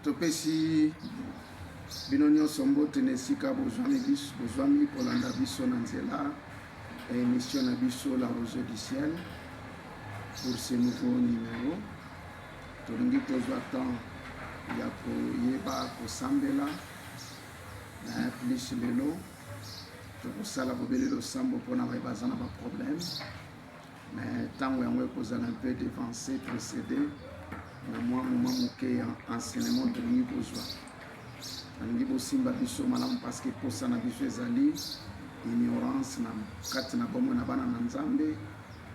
topesi bino nyonso mbote na esika bozwami kolanda biso na nzela émission na biso la rosée du ciel pour ce nouveau numéro. Tolingi tozwa temps ya koyeba kosambela na plus lelo tokosala bobele losambo mpona baza na baproblème, mais ntango yango ekozala un peu devancé précédé na mwa moma moke ya enseignement tolingi kozwa. Nalingi bosimba biso malamu parce que posa na biso ezali ignorance na kati na bomoi na bana na nzambe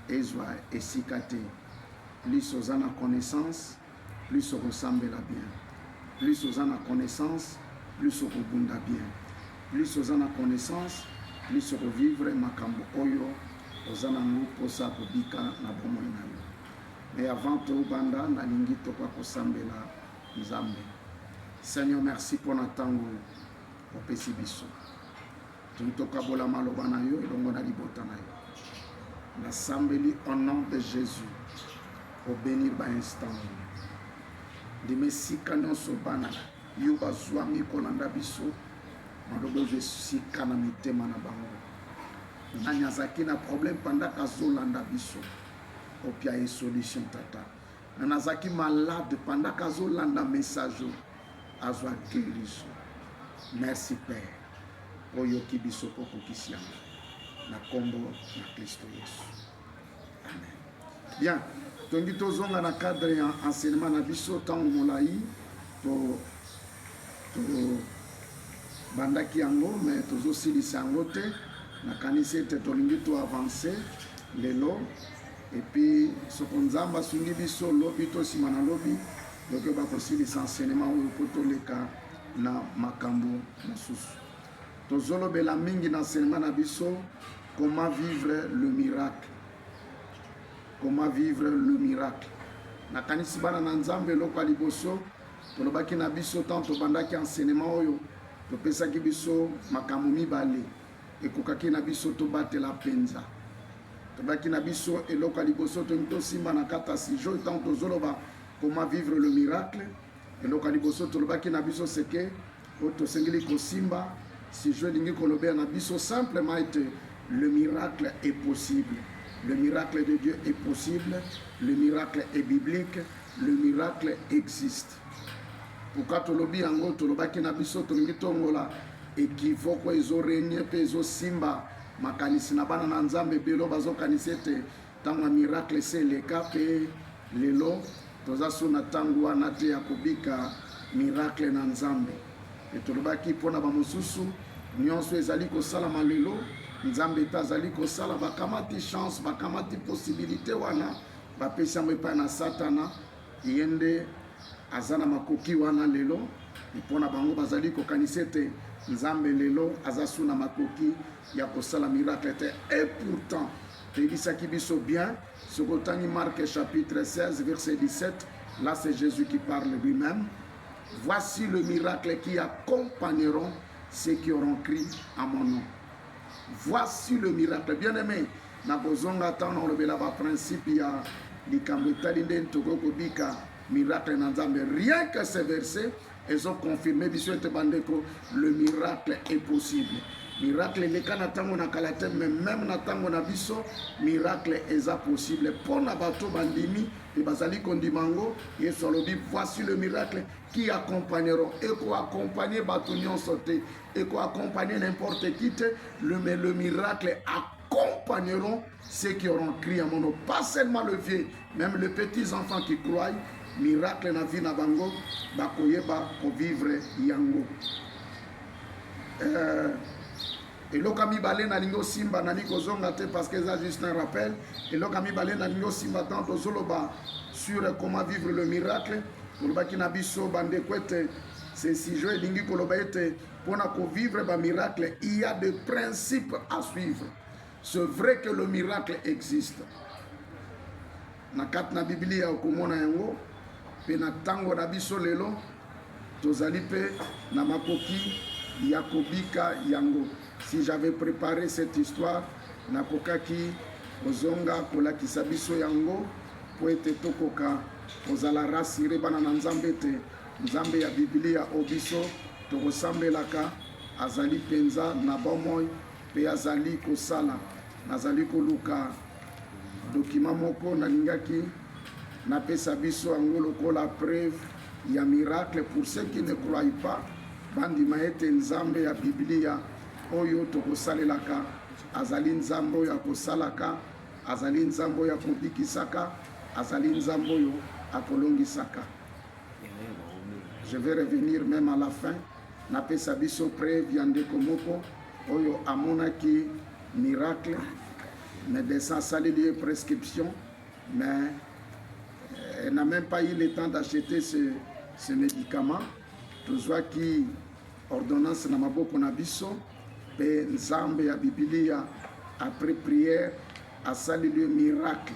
ezwa esika te. Plus oza na connaissance, plus okosambela bien. Plus oza na connaissance, plus okobunda bien. Plus oza na connaissance, plus okovivre makambo oyo oza nango posa kobika na bomoi na yo. Mais avant tobanda nalingi toka kosambela nzambe. Seigneur, merci pour notre temps au Pessibiso. Tu nous toques à la maloba na yo et donc on a libota na yo. L'assemblée au nom de Jésus. Au bénir ba instant. De messi kanon so bana. Yo bazwa mi kolanda biso. Maloba je suis kana mitema na bango. Nanyazaki na problème pendant kazo landa biso. Opia e solution tata. Nanazaki malade pendant kazo landa message. Azwa guérison. Merci Père. Oyo kibiso poko kisiam. Na kombo na Kristo Yesu. Amen. Bien. Tongi tozonga na cadre ya enseignement na biso tango molai to bandaki yango mais tozo silisa yango te na kanisi ete tolingi to avancer lelo et puis sokonzamba sungi biso lobi to sima na lobi donc bakosilisa enseignement oyo po toleka na makambo mosusu. Tozolobela mingi na enseignement na biso comment vivre le miracle. Comment vivre le miracle. Na kanisi bana na nzambe loko liboso tolobaki na biso tanto bandaki enseignement oyo topesaki biso makambo mibale ekokaki na biso tobatela penza. Tobaki na biso eloko liboso to simba na kata sijo tanto zoloba comment vivre le miracle. Et donc, aliboso tolobaki na biso seke oto sengeli kosimba si je lingi kolobe na biso simplement été le miracle est possible. Le miracle de Dieu est possible. Le miracle est biblique. Le miracle existe. Pourquoi tolobi yango tolobaki na biso tolingi tongola équivoque ezo régner pe ezo simba makanisi na bana na nzambe belo bazo kanisete tanga miracle c'est le cas pe lelo toza sona tangu wana te ya kobika miracle na nzambe etolobaki mpona bamosusu nyonso ezali kosalama lelo nzambe etazali kosala bakamati chance bakamati possibilité wana bapesi yango epai na satana yende aza na makoki wana lelo mpona bango bazali kokanisa ete nzambe lelo aza suna makoki ya kosala miracle te. Et pourtant toyebisaki biso bien Sokotani Marc chapitre 16 verset 17, là c'est Jésus qui parle lui-même. Voici le miracle qui accompagneront ceux qui auront crié à mon nom. Voici le miracle. Bien aimé, na bozonga tano le bela ba principe ya likambetali nden togoko bika miracle na nzambe. Rien que ces versets, ils ont confirmé biso ete bandeko le miracle est possible. Miracle leka na tango na kalate même na tango na biso miracle est possible pour na bato bandimi et bazali kondimango Yesu alobi voici le miracle qui accompagneront et ko accompagner bato nyonso te et ko accompagner n'importe qui te le miracle accompagneront ceux qui auront crié à mon nom, pas seulement le vieux, même les petits enfants qui croient. Miracle na vie na bango bakoyeba ko vivre yango. Et l'okami balé na lingo simba na niko zonga te parce que ça juste un rappel. Et l'okami balé na lingo simba tanto zoloba sur comment vivre le miracle. Koloba ki na biso bande kwete c'est si je lingi koloba ete pona ko vivre ba miracle il y a des principes à suivre. C'est vrai que le miracle existe. Na kat na Biblia okomona yango pe na tango na biso lelo tozali pe na makoki ya kobika yango. Si j'avais préparé cette histoire, nakokaki ozonga kolakisa biso yango po ete tokoka ozala rassuré bana na nzambe te nzambe ya biblia obiso tokosambelaka azali penza na bomoi pe azali kosala nazali koluka document moko nalingaki napesa biso yango lokola preuve ya miracle pour ceux qui ne croient pas bandima ete nzambe ya biblia oyo tokosalelaka azali nzambe oyo akosalaka azali nzambe oyo akobikisaka azali nzambe oyo akolongisaka. Je vais revenir même à la fin napesa biso preuve ya ndeko moko oyo amonaki miracle médecin asaleli ye prescription mais elle n'a même pas eu le temps d'acheter ce médicament tozwaki ordonnance na maboko na biso pe nzambe ya biblia après prière asaleli ye miracle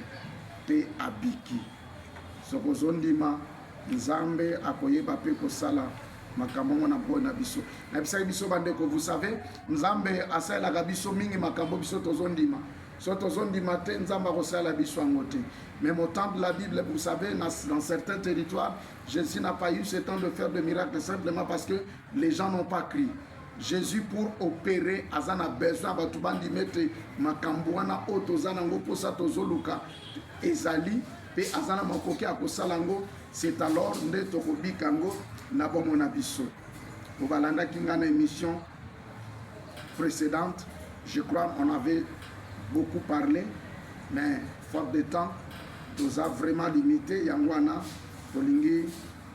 pe abiki soko ozondima nzambe akoyeba pe kosala makambo ngo na mpo na biso nayebisaki biso bandeko vous savez nzambe asalelaka biso mingi makambo biso tozondima so tozondima te nzambe akosala biso yango te. Même au temps de la Bible, vous savez, dans certains territoires, Jésus n'a pas eu ce temps de faire des miracles simplement parce que les gens n'ont pas crié. Jésus, pour opérer, azana a besoin de mettre makambouana otozana ngo posa tozoluka ezali pe azana makoki akosalango. C'est alors nde tokobikango na bomona biso. Obalanda kinga na émission précédente, je crois on avait beaucoup parlé, mais faute de temps, nous avons vraiment limité. Yangwana, Tolingi,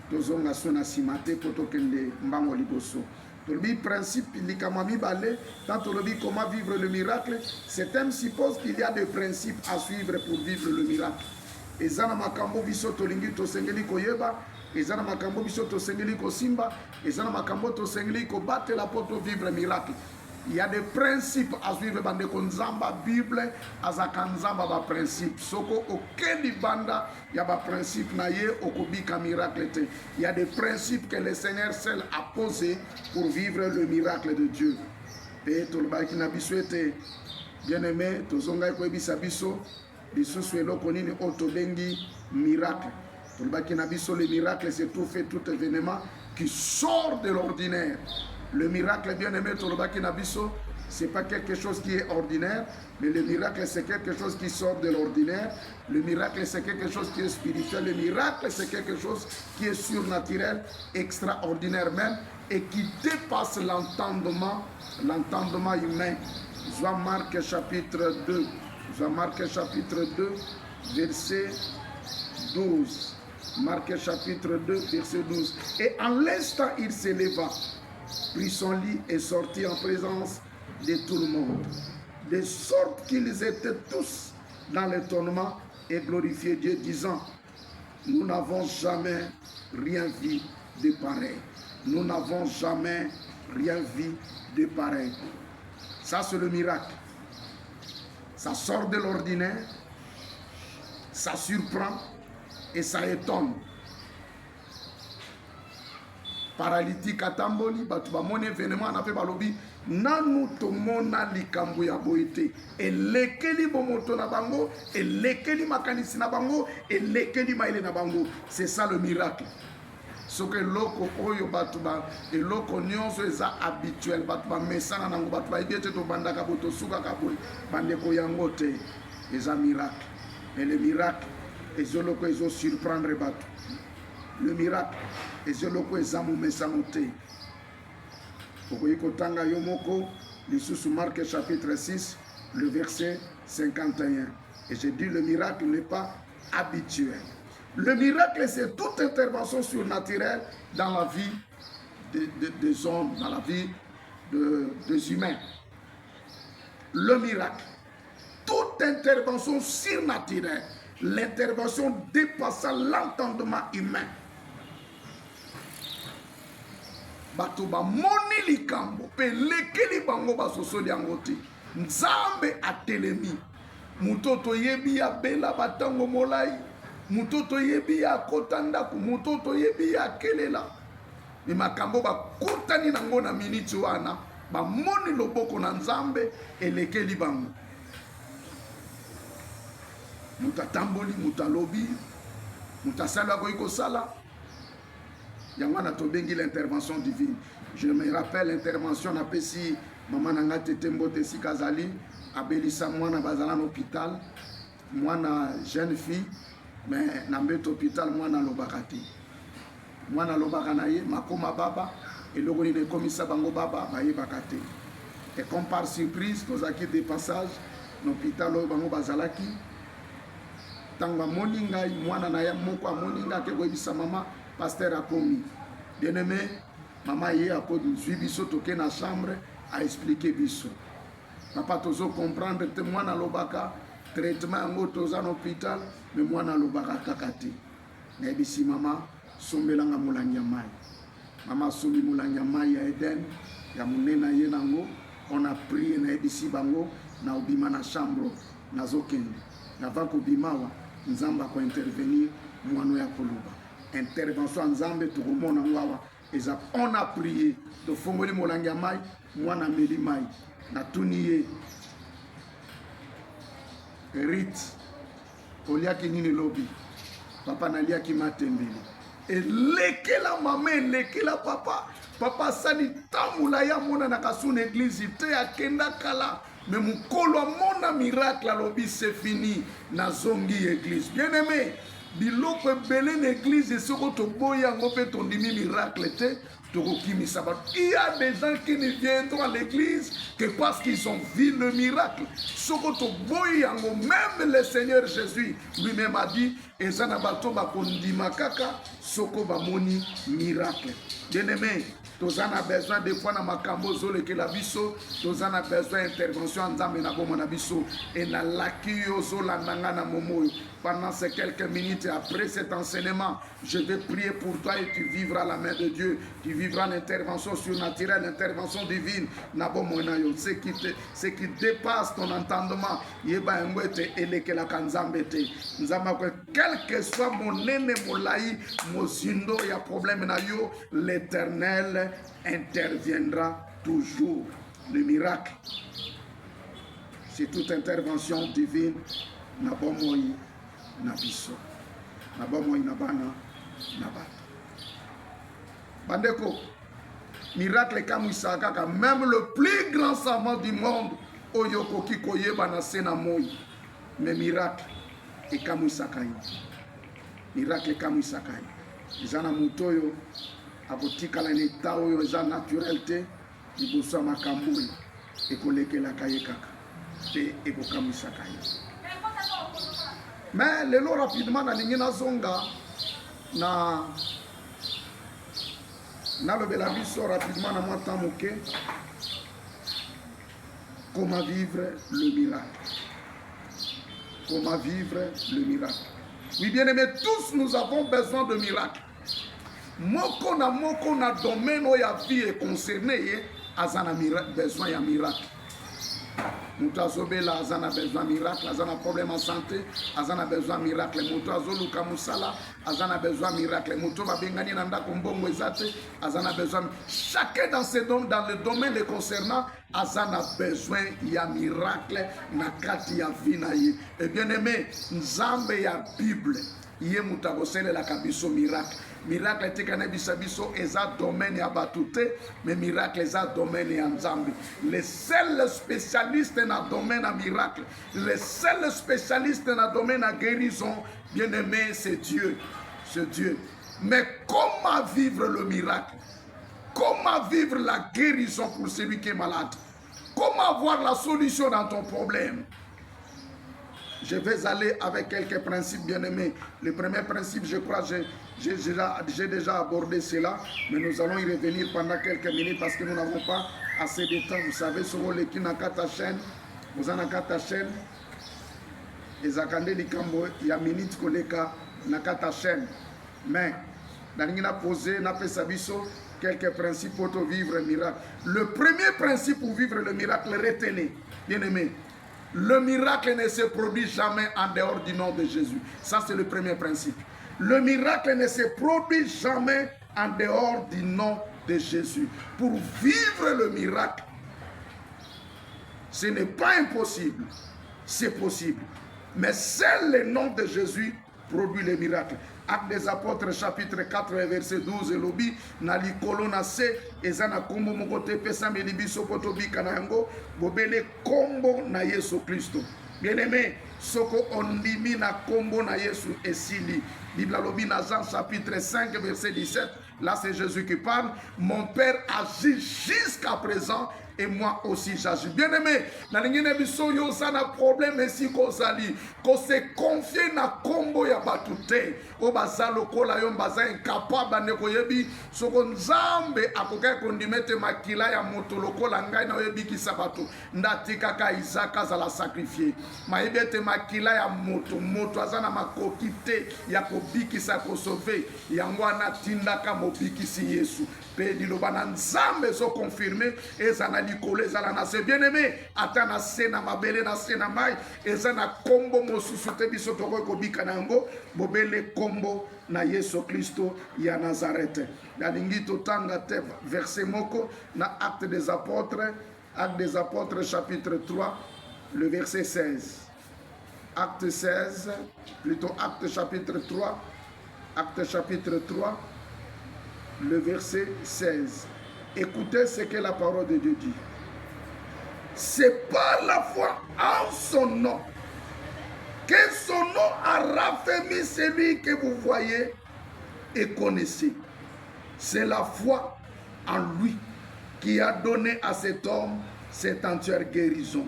Tozonga Sona Simate, Potokende, Mbango Liboso. Le principe, Likamami Balé, quand on dit comment vivre le miracle, c'est thème suppose qu'il y a des principes à suivre pour vivre le miracle. Et Zana Makambo Biso Tolingi Tosengeli Koyeba, et Zana Makambo Biso Tosengeli Kosimba, et Zana Makambo Tosengeli Ko battre la porte vivre le miracle. Il y a des principes à suivre dans le Nzamba Bible, Azakanzamba ba principe. Soko aucun banda, il y a des principes naïe okobika miracle. Il y a des principes que le Seigneur seul a posés pour vivre le miracle de Dieu. Et tout le monde qui n'a pas souhaité, bien aimé, tout le monde qui a biso, biso suelo konini otobengi miracle. Tout le monde qui n'a pas le miracle, c'est tout fait, tout événement qui sort de l'ordinaire. Le miracle, bien aimé, Tolobaki Nabiso, ce n'est pas quelque chose qui est ordinaire, mais le miracle, c'est quelque chose qui sort de l'ordinaire. Le miracle, c'est quelque chose qui est spirituel. Le miracle, c'est quelque chose qui est surnaturel, extraordinaire même, et qui dépasse l'entendement humain. Jean Marc chapitre 2, Jean Marc chapitre 2, verset 12. Marc chapitre 2, verset 12. Et en l'instant, il s'éleva, prit son lit et sortit en présence de tout le monde, de sorte qu'ils étaient tous dans l'étonnement et glorifiaient Dieu, disant: nous n'avons jamais rien vu de pareil. Nous n'avons jamais rien vu de pareil. Ça, c'est le miracle. Ça sort de l'ordinaire, ça surprend et ça étonne. Paralytique atamboli, batuba mon événement na pe balobi nanu to mona likambo ya boite et lekeli bomoto na bango et lekeli makanisi na bango et lekeli maile na bango. C'est ça le miracle. Ce que loko oyo batuba et loko nyonso eza habituel batuba mesana nango batuba ibete to bandaka boto suka kaboy bandeko yango te eza miracle. Mais le miracle ezoloko ezo surprendre batu. Le miracle ezoloko ezamu mesamote. Okoyiko tanga yomoko lisusu Marc chapitre 6 le verset 51. Et j'ai dit le miracle n'est pas habituel. Le miracle, c'est toute intervention surnaturelle dans la vie des hommes, dans la vie des humains. Le miracle, toute intervention surnaturelle, l'intervention dépassant l'entendement humain. Batuba moni likambo pe lekeli bango basosoli yango te. Nzambe atelemi. Mutoto yebi ya bela batango molai. Mutoto yebi ya kotanda ku mutoto yebi ya kelela. Ni makambo bakutani nango na miniti wana ba moni loboko na Nzambe elekeli bango. Mutatamboli mutalobi Mutasala koiko sala. Yangwana tobengi l'intervention divine. Je me rappelle l'intervention na pesi maman nanga tetembo tesi kazali abelisa mwana bazala na hôpital. Mwana jeune fille mais na mbeto hôpital mwana lobakati. Mwana lobaka na ye makoma baba eloko ni komisa bango baba baye bakate. Et comme par surprise tozaki de passage na hôpital bango bazalaki tanga moninga mwana na ya moko amoninga ke koyebisa mama pasteur akomi. Bien aimé, maman ye akodi zwi biso toke na chambre a expliquer biso. Papa tozo comprendre te mwana lobaka traitement yango toza na hôpital mais mwana lobaka kakati. Na bisi mama sombelanga molangi ya mai. Mama sombi molangi ya mai ya Eden ya munena ye nango on a prié na bisi bango na obima na chambre na zokende. Avant ko bimawa nzamba ko intervenir mwano ya koluba. Intervention nzambe tukomona ngwawa eza on a prié to fongoli molangi ya mai mwana meli mai na tuniye rit oliaki nini lobi papa naliaki matembele elekela mama elekela papa sani tamula ya mona na kasuna église te akenda kala mais mukolo amona miracle alobi c'est fini na zongi église bien aimé biloko ebele na église soko toboya yango mpe tondimi miracle te tokokimisa bato. Il y a des gens qui ne viendront à l'église que parce qu'ils ont vu le miracle. Soko toboya yango même le Seigneur Jésus lui-même a dit eza na bato bakondima kaka soko bamoni miracle. Bien aimé, tozana besoin des fois na makambo zolekela biso, tozana besoin intervention nzambe na bomona biso et na laki yo zolandanga na momoyo. Pendant ces quelques minutes après cet enseignement, je vais prier pour toi et tu vivras la main de Dieu. Tu vivras l'intervention surnaturelle, l'intervention divine. Ce qui dépasse ton entendement. Quel que soit mon nene, mon laï, mon zindo, il y a problème na yo, l'Éternel interviendra toujours. Le miracle, c'est toute intervention divine. Nabomoyi. Na biso na bomo ina bana na bato bandeko miracle comme ça kaka même le plus grand savant du monde oyoko kikoyeba na sena moi mais miracle et comme ça kai miracle comme ça kai izana mutoyo abotika la neta oyo za naturel te liboso makambuli ekolekela kai kaka te ekokamisa kai. Mais le lot rapidement na lingina zonga na le belabiso rapidement na moi temps moké comment vivre le miracle. Comment vivre le miracle. Oui bien aimé, tous nous avons besoin de miracle. Moko na domaine où ya vie est concerné azana besoin ya miracle. Moutazobela azana besoin miracle, azana problème en santé, azana besoin miracle. Moutazoluka musala, azana besoin miracle. Moutoba bengani nanda kombongo ezate, azana besoin. Chacun dans le domaine les concernant, azana besoin ya miracle na kati ya vina ye. Et bien aimé, nzambe ya Bible, yé moutagosele la kabiso miracle. Miracle te kanebisa biso eza domaine ya batute, mais miracle eza domaine ya nzambe. Les seuls spécialistes dans le domaine à miracle, les seuls spécialistes dans le domaine à guérison, bien aimé, c'est Dieu. C'est Dieu. Mais comment vivre le miracle? Comment vivre la guérison pour celui qui est malade? Comment avoir la solution dans ton problème? Je vais aller avec quelques principes bien aimés. Le premier principe, je crois, j'ai déjà abordé cela, mais nous allons y revenir pendant quelques minutes parce que nous n'avons pas assez de temps. Vous savez, sur le kinakata chaîne, vous en avez ta chaîne, et zakande likambo, il y a minute koleka nakata chaîne. Mais, dans a posé, n'a pas sabiso quelques principes pour vivre le miracle. Le premier principe pour vivre le miracle, retenez, bien aimé. Le miracle ne se produit jamais en dehors du nom de Jésus. Ça, c'est le premier principe. Le miracle ne se produit jamais en dehors du nom de Jésus. Pour vivre le miracle, ce n'est pas impossible. C'est possible. Mais seul le nom de Jésus produit les miracles. Actes des apôtres chapitre 4 verset 12 lobi na likolo na se eza na kombo moko te pesa melibiso poto bika na yango bobele kombo na Yesu Kristo. Bien-aimé, soko ondimi na kombo na Yesu esili. Bible lobi na Jean chapitre 5 verset 17, là c'est Jésus qui parle, mon Père agit jusqu'à présent et moi aussi j'agis. Bien-aimé, na lingine biso yo sana problème esi kozali ko se confier na kombo ya batute o bazalo kola yo baza incapable ne koyebi soko nzambe akoka kondimete makila ya moto lokola ngai na yebi kisabatu ndatika ka Isaka za la sacrifier maibete makila ya moto azana makokite ya kobikisa ko sauver yango ana tindaka mobikisi Yesu pe diloba na nzambe so confirmer ezana likolo ezala na se bien-aimé ata na se na mabele na se na mai ezana kombo mosusu te biso toko kobika na yango bobele kombo na Yesu Kristo ya Nazareth. Nalingi totanga te verset moko na Actes des Apôtres chapitre 3 le verset 16. Acte 16, plutôt Acte chapitre 3, Acte chapitre 3 le verset 16. Écoutez ce que la parole de Dieu dit. C'est par la foi en son nom que son nom a raffermi celui que vous voyez et connaissez. C'est la foi en lui qui a donné à cet homme cette entière guérison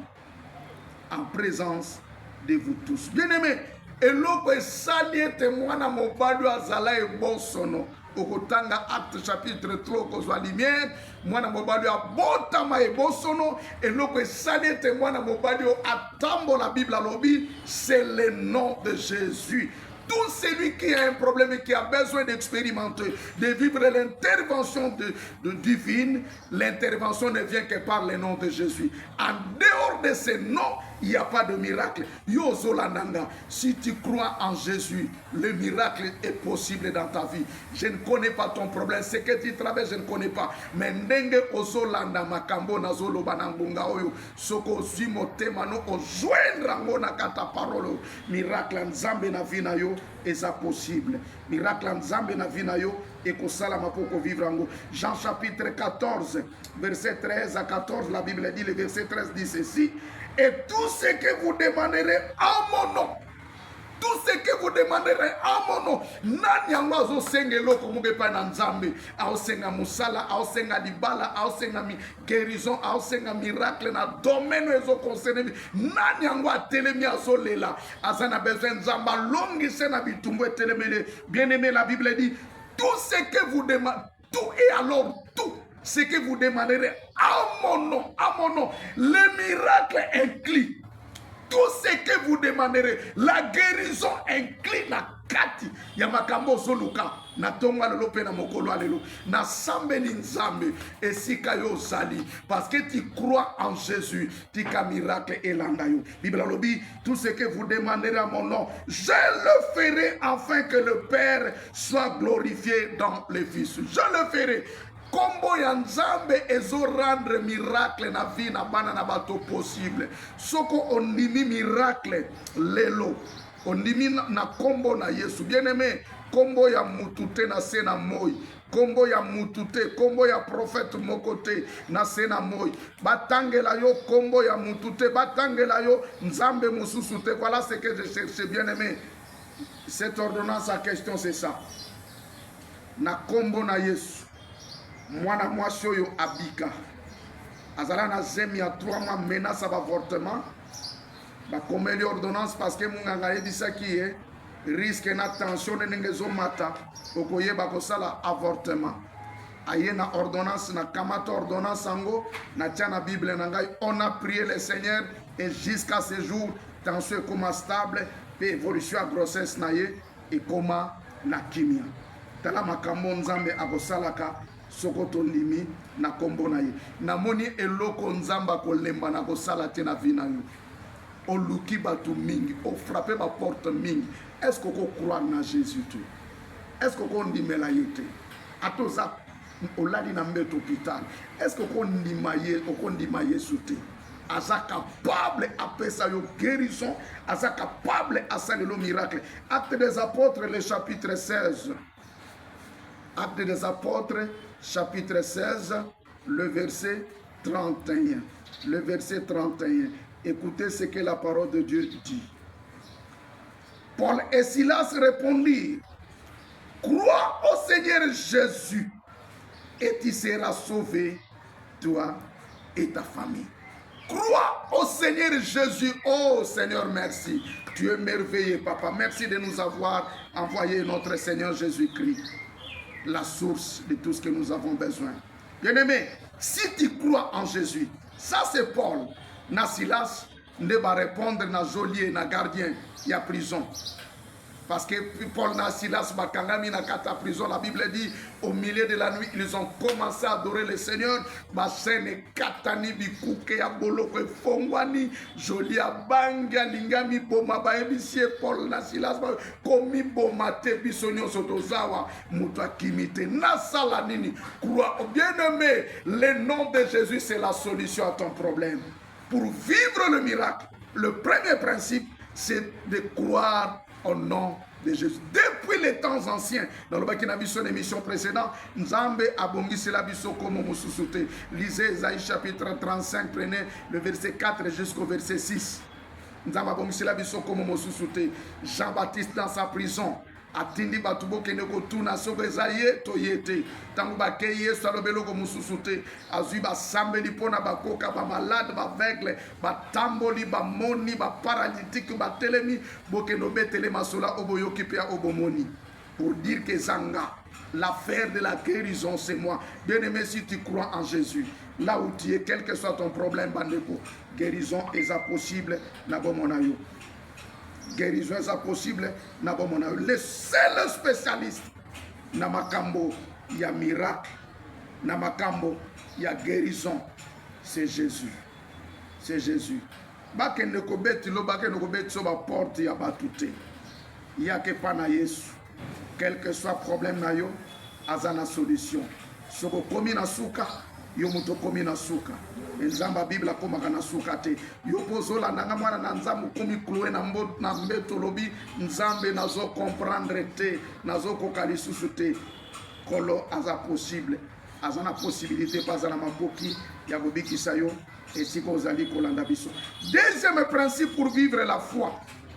en présence de vous tous. Bien-aimés, et l'autre salié témoin à mon père azala et bon sono. Okotanga Acte chapitre 3 kozwa lumière mwana mobali abotama ebosono eloko esali te mwana mobali atambola Bible alobi c'est le nom de Jésus. Tout celui qui a un problème et qui a besoin d'expérimenter, de vivre l'intervention divine, l'intervention ne vient que par le nom de Jésus. En dehors de ce nom, il n'y a pas de miracle. Yozolananga, si tu crois en Jésus, le miracle est possible dans ta vie. Je ne connais pas ton problème. Ce que tu traverses, je ne connais pas. Mais ndenge ozolanda makambo nazolo banangunga oyo soko zimote mano ojoindre ngo na kata parole miracle nzambe na vie na yo eza possible. Miracle nzambe na vie na yo ekosala mapoko vivre ngo. Jean chapitre 14 verset 13 à 14 la Bible dit, le verset 13 dit ceci: et tout ce que vous demanderez en mon nom, tout ce que vous demanderez en mon nom, nani yango azosenga eloko mobepa na nzambe, aosenga musala, aosenga libala, aosenga mi guérison, aosenga miracle na domaine ezo concerne nani yango atelemi azolela azana besoin nzamba longise na bitumbu etelemele. Bien-aimé, la Bible dit tout ce que vous demandez, tout et alors tout ce que vous demanderez à mon nom, le miracle incline. Tout ce que vous demanderez, la guérison incline na kati ya makambo zoluka na tonga lelo pe na mokolo alelo na sambeli nzambe esika yo zali parce que tu crois en Jésus tika miracle elanda yo. Bible lobi tout ce que vous demanderez à mon nom je le ferai afin que le Père soit glorifié dans le Fils. Je le ferai. Kombo ya nzambe ezo rendre miracle na vie na bana na bato possible. Soko ondimi miracle lelo. Ondimi na kombo na Yesu. Bien-aimé, kombo ya mutute na sena moi. Kombo ya mutute, kombo ya prophète mokote na sena moi. Batangela yo kombo ya mutute, batangela yo nzambe mususute. Voilà ce que je cherchais, bien-aimé. Cette ordonnance à question c'est ça. Na kombo na Yesu. Mwana mwasi oyo abika azala na zemi ya 3 mois menace d'avortement bakomeli ordonnance parce que munganga yebisaki ye risque na tension ndenge ezomata okoyeba kosala avortement aye na ordonnance na kamata ordonnance yango na tia na Bible na ngai. On a prié le Seigneur et jusqu'à ce jour tension ekoma stable pe évolution à grossesse na ye ekoma na kimia. Tala makambo nzambe akosalaka sokoto ndimi na kombo na ye. Namoni eloko nzamba kolemba na kosala te na vie na yo. Oluki batu mingi, o frappe ba porte mingi. Est-ce que ko croire na Jésus tu? Est-ce que ko ndimela yote? Atoza olali na mbeto hôpital. Est-ce que ko ndima ye, ko ndima Yesu te? aza capable à faire sa guérison, aza capable à faire le miracle. Actes des apôtres, le chapitre 16. Actes des apôtres, chapitre 16, le verset 31. Le verset 31. Écoutez ce que la parole de Dieu dit. Paul et Silas répondirent, crois au Seigneur Jésus et tu seras sauvé, toi et ta famille. Crois au Seigneur Jésus. Oh Seigneur, merci. Tu es merveilleux, Papa. Merci de nous avoir envoyé notre Seigneur Jésus-Christ, la source de tout ce que nous avons besoin. Bien-aimé, si tu crois en Jésus, ça c'est Paul. Na Silas ne va répondre na geôlier, na gardien, il y a prison. Parce que Paul na Silas bakangami na kata prison, la Bible dit, au milieu de la nuit, ils ont commencé à adorer le Seigneur. Basene katani bikuke ya boloko fongwani, joli abanga lingami boma baebisie Paul na Silas komi bomate bisonyo sotozawa muto akimite na sala nini. Crois, bien-aimé, le nom de Jésus c'est la solution à ton problème. Pour vivre le miracle, le premier principe c'est de croire au nom de Jésus. Depuis les temps anciens, dans le Bakina Biso, émission précédente, Nzambe abongisi la biso comme Moussousouté. Lisez Esaïe chapitre 35, prenez le verset 4 jusqu'au verset 6. Nzambe abongisi la biso comme Moussousouté. Jean-Baptiste dans sa prison. Atindi batubo kene ko tuna soko ezaye toyete tangu bakeye Yesu alobelo ko mususute azui ba sambeli pona bakoka ba malade ba aveugle ba tamboli ba moni ba paralytique ba telemi bokeno betele masola oboyoki pe obomoni pour dire que zanga l'affaire de la guérison c'est moi. Bien-aimé, si tu crois en Jésus, là où tu es, quel que soit ton problème, bandeko, guérison est possible na bomonayo. Guérison est possible. Le seul spécialiste na makambo il y a miracle, na makambo il y a guérison, c'est Jésus. C'est Jésus. Bake ne kobeti lo bake ne kobeti so ba porte ya batute. Il y a que pas na Yesu. Quel que soit problème na yo, azana solution. Soko komi na suka, yo muto komi na suka. Nzamba Biblia koma kana sukate yo pozola nanga mwana na nzamu komi kloe na mbeto lobi nzambe nazo comprendre te nazo kokali susute kolo aza possible azana possibilité pas na maboki ya bobikisa yo et si kozali kolanda biso. Deuxième principe pour vivre la foi.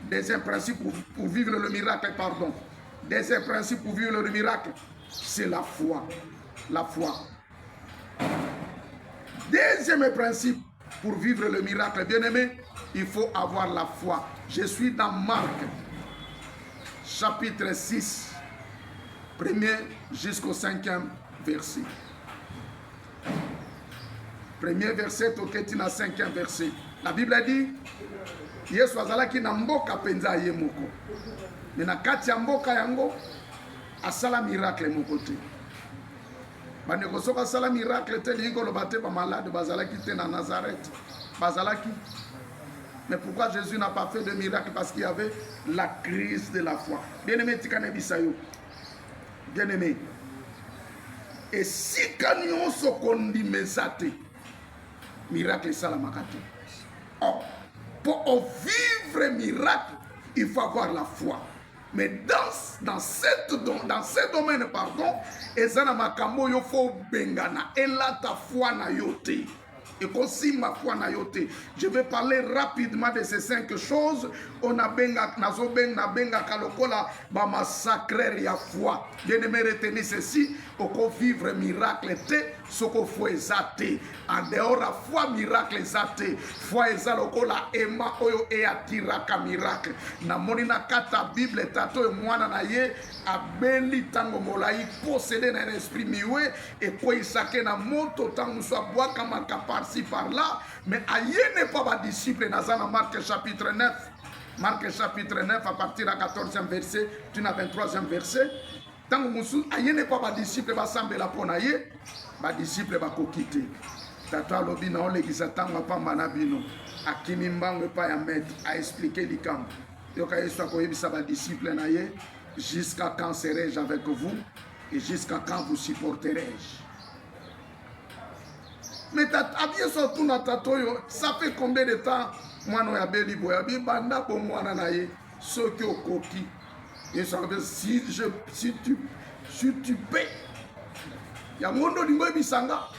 Deuxième principe pour vivre le miracle, pardon. Deuxième principe pour vivre le miracle, c'est la foi. La foi. Deuxième principe pour vivre le miracle, bien-aimé, il faut avoir la foi. Je suis dans Marc, chapitre 6, premier jusqu'au 5e verset. Premier verset, toketina 5e verset. La Bible dit, Yesu azalaki na mboka penza ye moko. Mais na kati ya mboka yango, asala miracle moko te. Bandeko soka sala miracle te lingo lo bate ba malade bazalaki te na Nazareth. Bazalaki. Mais pourquoi Jésus n'a pas fait de miracle? Parce qu'il y avait la crise de la foi. Bien-aimé tikane bisayo. Bien-aimé. Et si kanyon so kondi mesate miracle salamakate. Oh, pour vivre miracle, il faut avoir la foi. Mais dans ce domaine, pardon, ezana makambo yo fo bengana ela ta foi na yote. Et aussi ma foi na yote. Je vais parler rapidement de ces 5 choses. On a benga nazo benga benga kalokola ba massacrer ya foi. Bien-aimé, retenez ceci, oko vivre miracle te soko foi ezate. En dehors la foi miracle ezate. Foi ezalokola ema oyo e atiraka miracle. Na moni na kata Bible tato e mwana na ye abeli tango molai possédé na esprit miwe et ko isake na moto tango so boaka makapar si par là, mais aïe n'est pas ma disciple dans Marc chapitre 9. Marc chapitre 9 à partir du 14e verset, tu n'as 23e verset. Tant que Moussou, aïe n'est pas ma disciple, va sembler la ponaye, ma disciple va quitter. Tata lobi na ole kisatang pa manabino, akimi mbangue pa ya maître à expliquer l'ikam. Yoka yesu akoyebisa ba disciple na ye, jusqu'à quand serai-je avec vous et jusqu'à quand vous supporterai-je? Mais t'as surtout na tatoyo, ça fait combien de temps moi no ya beli boya bi banda bo mwana na ye soki okoki. Et ça veut dire si tu paies. Ya mondo lingo bisanga.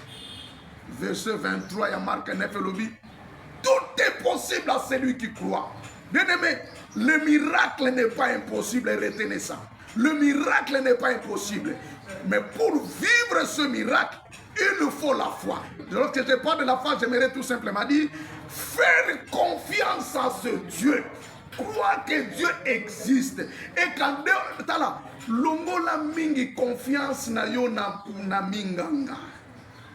Verset 23 ya Marc 9 lobby. Tout est possible à celui qui croit. Bien aimé, le miracle n'est pas impossible, retenez ça. Le miracle n'est pas impossible. Mais pour vivre ce miracle, il nous faut la foi. Lorsque je parle de la foi, j'aimerais tout simplement dire, faire confiance à ce Dieu. Croire que Dieu existe. Et quand tala, longo la mingi confiance na yo na minganga.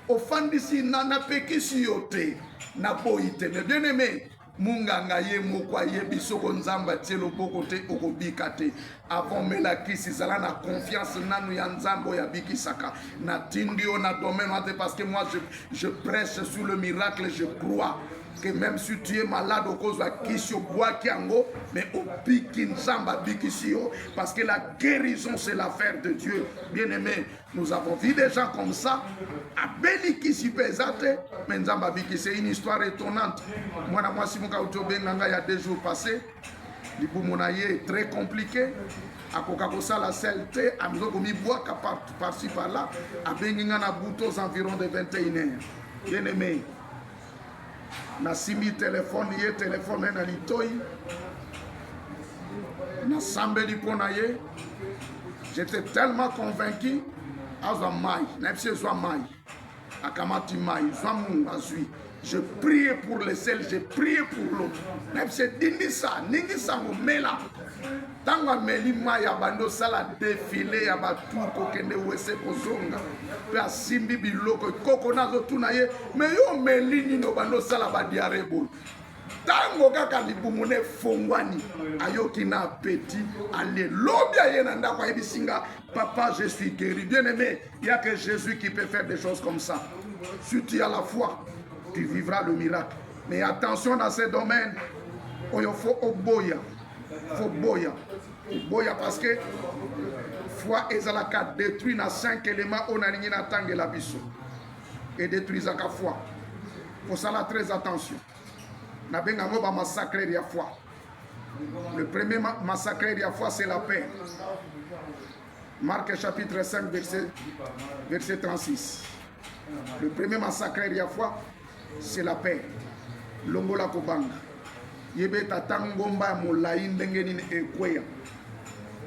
Ofandisi na pekisi yote na boite. Mais bien aimé, munganga ye mokwa ye bisoko nzamba tielo bokote okobikate avant melakisi zala na confiance nanu ya nzambo ya bikisaka na tindio na domaine parce que moi je prêche sur le miracle, je crois que même si tu es malade au cause de kisio bois kiango mais au biki nzamba bikisio parce que la guérison c'est l'affaire de Dieu. Bien aimé, nous avons vu des gens comme ça à belikisi pesate mais nzamba biki, c'est une histoire étonnante. Moi si mon il y a 2 jours passés, l'iboumonaye est très compliqué. À Coca-Cola, la CLT, à Mzogomi bois par-ci par-là, à Bengingana Bouto aux environs de 21h. Bien aimé, na simi téléphone, na litoi, na sambeli konaye, j'étais tellement convaincu, à Zamaï, n'epse Zamaï, à Kamati Maï, Zamou, Azui. Je priais pour le sel, je priais pour l'autre. N'epse Dindisa, Ningisa Mela. Tanga melima ya bando sala défilé ya batuko kende wese kozonga pe asimbi biloko koko nazo tunaye me yo melini no bando sala ba diarebo tango kaka libumune fongwani ayoki na petit ale lobia yena ndako ebisinga papa je suis guéri. Bien aimé, il y a que Jésus qui peut faire des choses comme ça. Si tu as la foi, tu vivras le miracle. Mais attention dans ces domaines, il faut oboya. Faut boya. Boya parce que foi ezalaka détruit na 5 éléments on a ligné na tangue la biso et détruit la foi. Faut ça là très attention. Na benga ngo ba massacrer ya foi. Le premier massacre ya foi c'est la paix. Marc chapitre 5 verset 36. Le premier massacre ya foi c'est la paix. Longola kobanga. Yebe tatangomba molai ndenge nini ekweya.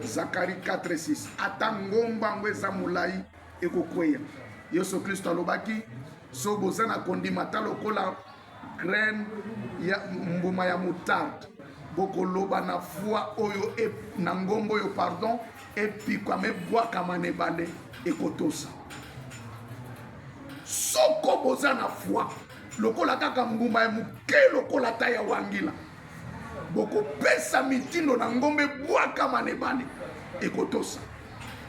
Zacharie 4:6. Atangomba ngweza molai ekokweya. Yesu Kristo alobaki so bozana kondimata lokola graine ya mbuma ya moutarde. Bokoloba na foi oyo na ngombo oyo pardon epi kwa mebwaka manebale ekotosa. Soko bozana foi lokola kaka mbuma ya muke lokola taya wangila. Boko pesa mitindo na ngombe bwaka manebale ekotosa.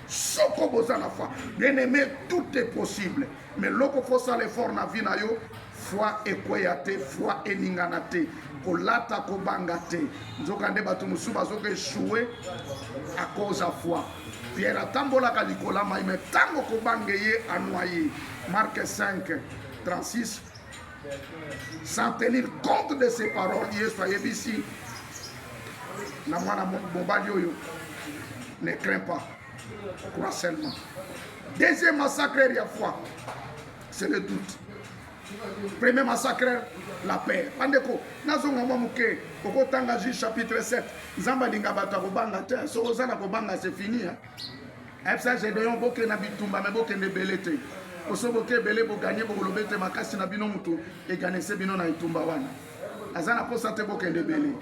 Soko bozana foi. Bien aimé, tout est possible. Mais loko fosa l'effort na vie na yo, foi ekweyate, foi eninganate. Kolata kobangate. Nzokande batu musuba zoke échoué à cause de foi. Pierre atambola kalikola maime tango kobangeye anoyé. Marc 5:36. Sans tenir compte de ces paroles, soyez ici. Ne crains pas, crois seulement. Deuxième massacre, il y a foi, c'est le doute. Premier massacre, la paix. Pandeko, nazonga mamuke, koko tanga Juge chapitre 7. Zamba linga bata kobanga te, so ozana kobanga c'est fini. Epsa je deyon boke na bitumba me boke ne belete. Osoboke bele bo gagner bo lobete makasi na bino mutu e ganese bino na itumba wana. Azana posa te boke ne bele.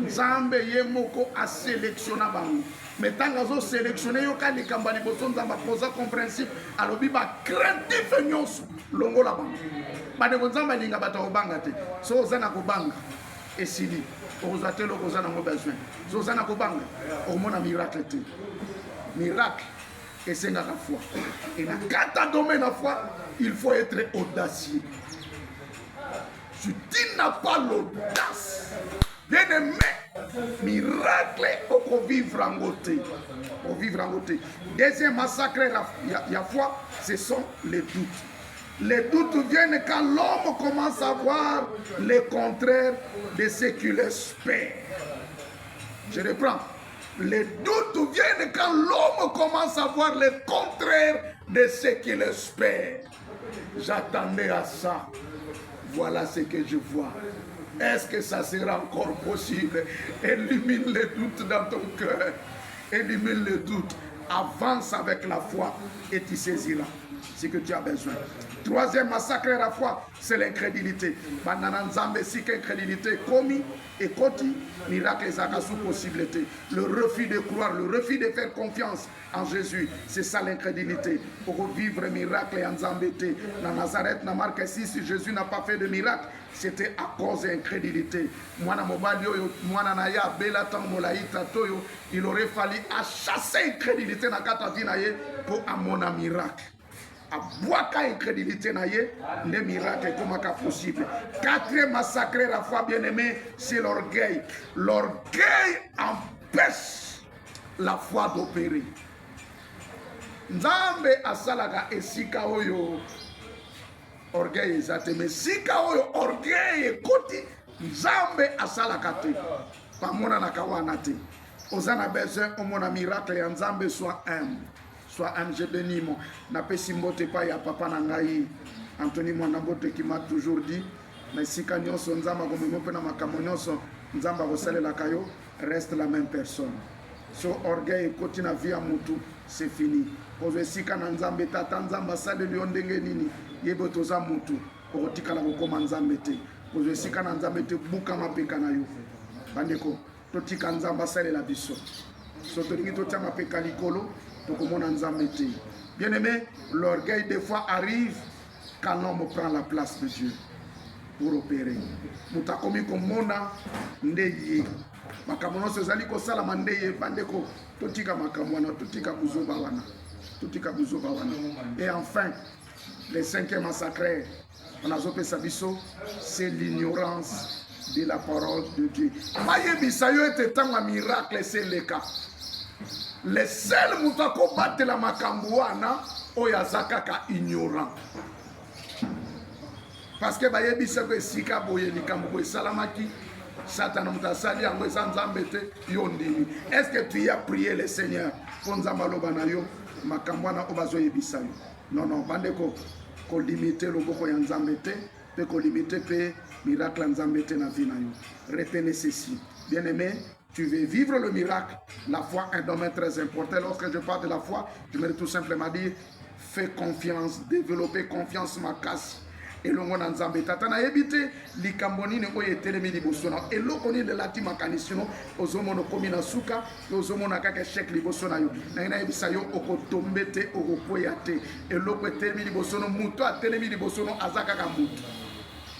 Nzambe ye moko a sélectionné bango. Mais tant azo sélectionné yo ka likamba liboso nzamba posa compréhensible alobi ba craintif nyonso longo la bango. Ba de nzamba linga bata obanga te. So ozana kobanga esili. Ozate lo kozana mo besoin. So ozana kobanga o mona miracle te. Miracle et c'est la foi. Et dans 4 domaines de foi, il faut être audacieux. Si tu n'as pas l'audace, bien aimé, miracle, il faut vivre en côté. Deuxième massacre, la foi, ce sont les doutes. Les doutes viennent quand l'homme commence à voir le contraire de ce qu'il espère. Je reprends. Les doutes viennent quand l'homme commence à voir le contraire de ce qu'il espère. J'attendais à ça. Voilà ce que je vois. Est-ce que ça sera encore possible? Élimine les doutes dans ton cœur. Élimine les doutes. Avance avec la foi et tu saisiras ce que tu as besoin. Troisième massacre à la foi, c'est l'incrédulité. Si l'incrédulité commis et koti, miracle et sous possibilité. Le refus de croire, le refus de faire confiance en Jésus, c'est ça l'incrédulité. Pour vivre miracle et en zambété. Dans Nazareth, dans Marc 6, Jésus n'a pas fait de miracle. C'était à cause de l'incrédulité. Il aurait fallu chasser l'incrédulité dans la vie pour amener un miracle. À boire incrédulité, les miracles comment possible. Quatrième massacre la foi bien-aimée, c'est l'orgueil. L'orgueil empêche la foi d'opérer. Nzambe asalaka esika oyo orgueil ezate, mais sika oyo orgueil ekoti Nzambe asalaka te. Pamona na kawana te. Ozana besoin omona miracle ya Nzambe soit humble. Soit un je bénis mon napesi mbote pa ya papa na ngai Anthony Mwanambote qui m'a toujours dit mais si kanyoso nzamba komemo pe na makambo nyonso nzamba kosalela kayo reste la même personne. So orgueil koti na vie ya mutu c'est fini. Ozwe sika na nzambe tata nzamba sale li ondenge nini yebo toza mutu okotikala kokoma nzambe te. Ozwe sika na nzambe te buka mapeka na yo. Bandeko totika nzamba sale la biso. So tolingi totia mapeka likolo. Bien-aimé, l'orgueil des fois arrive quand l'homme prend la place de Dieu pour opérer. Mutakomi komona ndeye. Makamono sezali ko sala mandeye bandeko totika makamwana totika kuzoba wana. Totika kuzoba wana. Et enfin, le cinquième massacre, on a zopé sabiso, c'est l'ignorance de la parole de Dieu. Maye bisayo était tant un miracle, c'est le cas. Les seuls moutako battent la makambouana oyazaka ka ignorant. Parce que baye bisako esika boye likambo salamaki Satan mutasali yango ezanzambete yondimi. Est-ce que tu as prié le Seigneur pour nzambalo banayo makambouana obazo yebisayo? Non non, bandeko ko limiter loboko ya nzambete pe ko limiter pe miracle nzambete na vie na yo. Retenez ceci. Bien-aimé, tu veux vivre le miracle. La foi est un domaine très important. Lorsque je parle de la foi, je me tout simplement dire, fais confiance, développer confiance ma casse. Et l'on a nzambe tata na ebité likamboni ne oye telemi libosona et lokoni de lati makanisino ozomo no komina suka ozomo na kaka chèque libosona yo na ebisa yo okotombete okokoyate et lokwe telemi libosono muto a telemi libosono azaka ka muto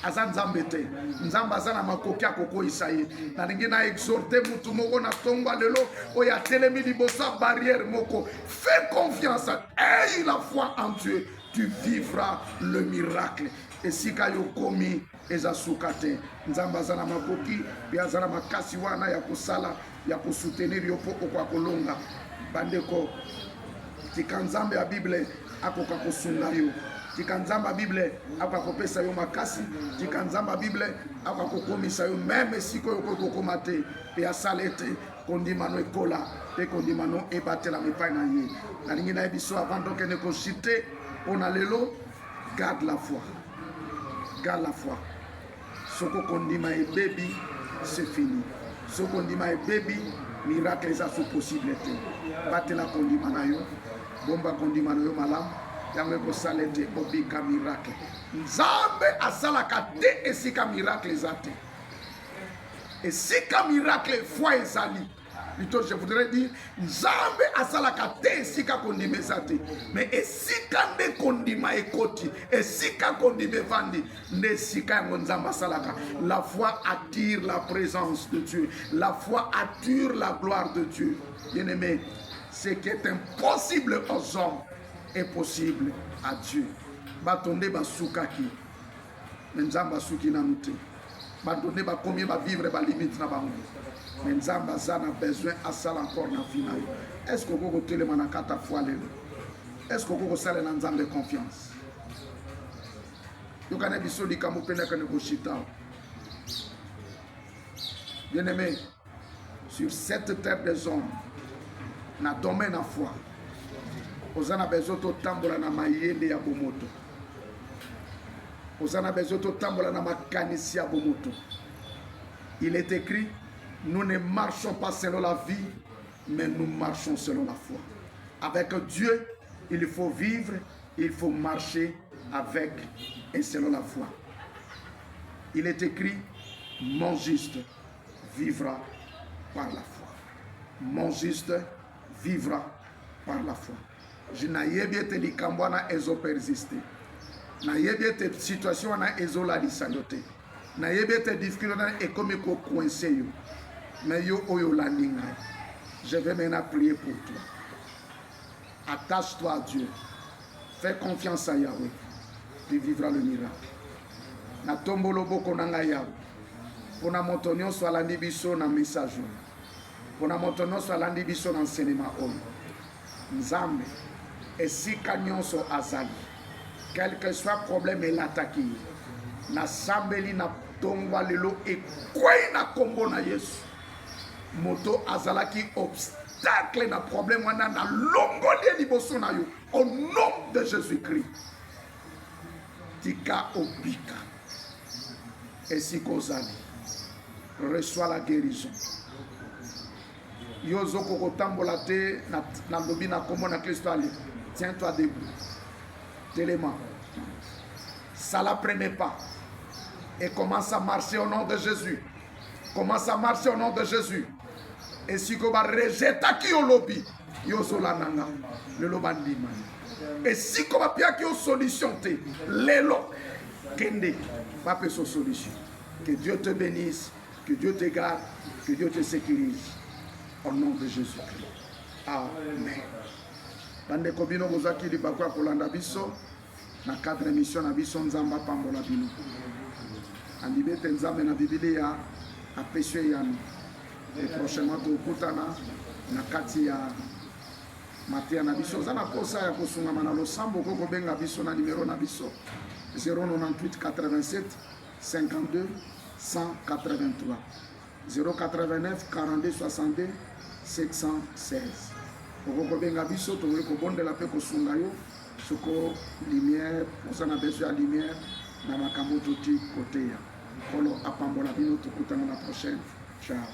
aza nzambe te nzamba aza na makoki akokoyisa ye nalingi na exhorte mutu moko na tonga lelo oyo atelemi liboso barrière moko. Fais confiance, aie la foi en Dieu, tu vivras le miracle. Et si kayo komi ezasuka te nzamba aza na makoki pe aza na makasi wana ya kosala ya kosoutenir yo po okwa kolonga bandeko tika nzambe ya Bible akoka kosunga yo. Tika nzamba Bible akakopesa yo makasi, tika nzamba Bible akakokomisa yo même si ko yokokoma te pe asalete kondimano ekola pe kondimano ebatela mepai na ye. Nalingi na biso avant donc ne citer on a lelo garde la foi. Garde la foi. Soko kondima e baby c'est fini. Soko kondima e baby miracle ça sous possibilité. Batela kondima na yo. Bomba kondima na yo malam. Yango ko salete obika miracle. Nzambe asalaka te esika miracle ezate. Esika miracle foi ezali. Plutôt je voudrais dire Nzambe asalaka te esika kondima ezate. Mais esika nde kondima ekoti, esika kondima vandi, nde esika yango Nzambe asalaka. La foi attire la présence de Dieu. La foi attire la gloire de Dieu. Bien-aimé, ce qui est impossible aux hommes est possible à Dieu. Batonde basukaki. Nzamba suki na nute. Batonde ba combien ba vivre ba limite na bango. Nzamba zana besoin à ça encore na vie na yo. Est-ce que vous telema na kata foi lelo? Est-ce que vous sale na Nzambe confiance? Yokane biso likambo pena kane koshita. Bien-aimé, sur cette terre des hommes, na domaine na foi. Ozana besoin to tambola na mayele ya bomoto. Ozana besoin to tambola na makanisi ya bomoto. Il est écrit, nous ne marchons pas selon la vie, mais nous marchons selon la foi. Avec Dieu, il faut vivre, il faut marcher avec et selon la foi. Il est écrit, mon juste vivra par la foi. Mon juste vivra par la foi. Je n'ai pas été likambo na ezo persister. N'ai pas été situation na ezo la lisandote. N'ai pas été difficulté na ekomiko coincé yo. Mais yo oyo la ninga. Je vais maintenant prier pour toi. Attache-toi à Dieu. Fais confiance à Yahweh. Tu vivras le miracle. Na tombolo boko nanga Yahweh. Pona motonio soit landi biso na message. Pona motonio soit landi biso na enseignement oyo. Nzambe esika nyonso azali. Quel que soit problème el attaqué. Na sambeli na tongwa lelo ekwei na kombo na Yesu. Moto azalaki obstacle na problème wana na longoli liboso na yo. Au nom de Jésus-Christ. Tika obika. Esikozali. Reçois la guérison. Yozo kokotambola te na lobi na kombo na Kristo ali. Tiens-toi debout. Télément. Ça la prenez pas. Et commence à marcher au nom de Jésus. Commence à marcher au nom de Jésus. Et si tu vas rejeter qui au lobby, yozo la nanga, le lobandi man. Et si tu vas bien qui au solution te, lelo, kende, pas pe so solution. Que Dieu te bénisse, que Dieu te garde, que Dieu te sécurise. Au nom de Jésus-Christ. Amen. Bande kobino bozaki li bakwa kolanda biso na 4 émissions na biso nzamba pambola bino. Andibete nzambe na Biblia apeswe yano. Et prochainement tokutana na kati ya Matea na biso zana posa ya kosungama na losambo koko benga biso na numéro na biso 098 87 52 183 089 42 62 716. Koko benga biso to ko bondela pe kosunga yo soko lumière osana besoin ya lumière na makambo toti koteya. Kolo apambola bino tokutana na prochaine. Ciao.